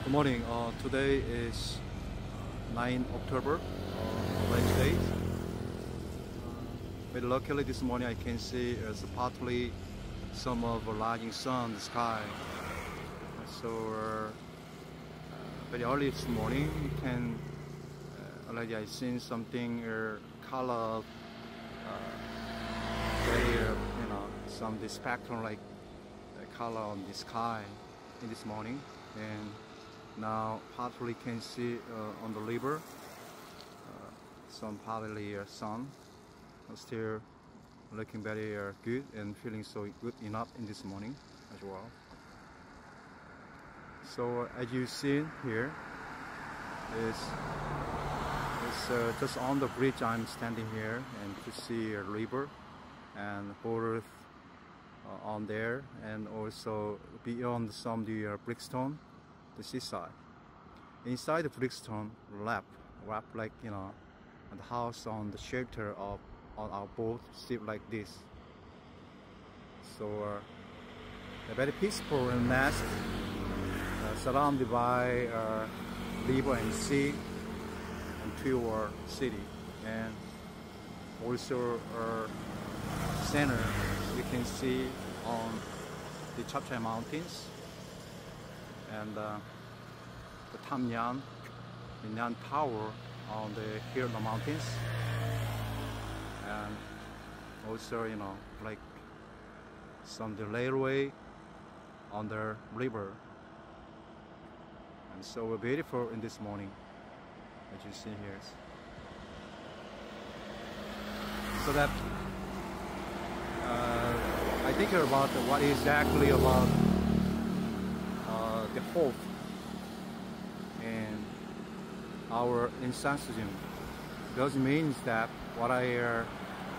Good morning. Today is 9 October, Wednesday. But luckily this morning I can see there's partly some of a rising sun in the sky. So very early this morning you can already I seen something color very some the spectrum like color on the sky in this morning, and now partly can see on the river some partly sun still looking very good and feeling so good enough in this morning as well. So as you see here is just on the bridge I'm standing here, and to see a river and both on there, and also beyond some the brickstone, the seaside. Inside the brickstone wrap like the house on the shelter of on our boat shaped like this. So a very peaceful and nest surrounded by river and sea and Tuy Hoa city, and also center you can see on the Chapchai mountains and the Tam Nyan Tower on the hill of the mountains, and also like some the railway on the river, and so beautiful in this morning as you see here. So that I think about what exactly about the hope and our enthusiasm. Does means that what I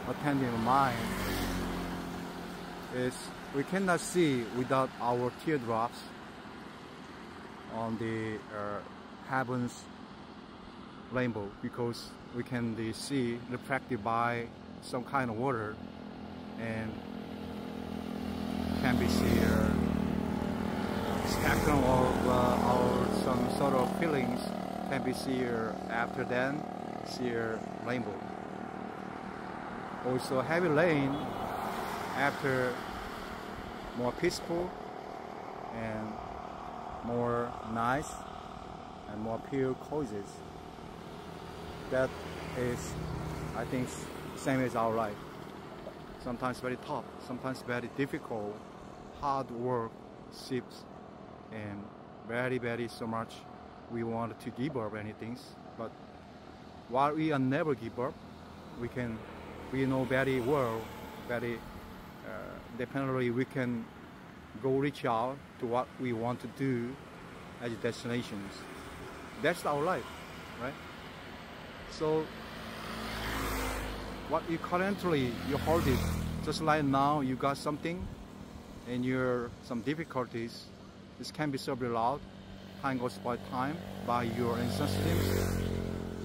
attend in mind is we cannot see without our teardrops on the heaven's rainbow, because we can see reflected by some kind of water, and can be see spectrum of our some sort of feelings can be see after then see rainbow. Also heavy rain after more peaceful and more nice and more pure causes. That is, I think, same as our life. Sometimes very tough, sometimes very difficult, hard work, shifts, and very so much we want to give up anything. But while we are never give up, we know very well, very definitely we can go reach out to what we want to do as destinations. That's our life, right? So what you currently you hold it, just like now you got something and you're some difficulties, this can be so loud. Time goes by time by your insistence,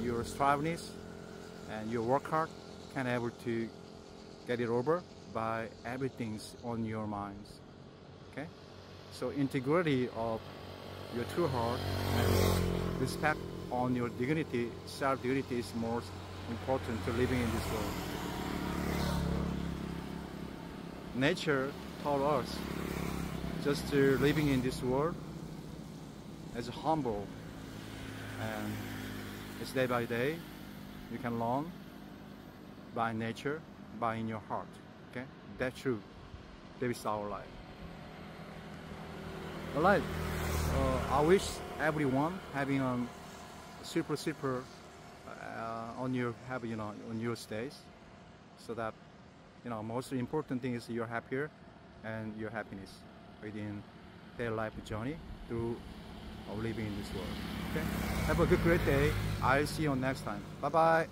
your striveness, and your work hard can able to get it over by everything's on your minds. Okay, so integrity of your true heart and respect on your dignity, self-dignity is most important to living in this world. Nature taught us just to living in this world as humble, and it's day by day you can learn by nature, by in your heart. Okay, that's true. That is our life. Alright, I wish everyone having a super on your on your stays, so that most important thing is you're happier and your happiness within their life journey through living in this world. Okay, have a great day. I'll see you next time. Bye bye.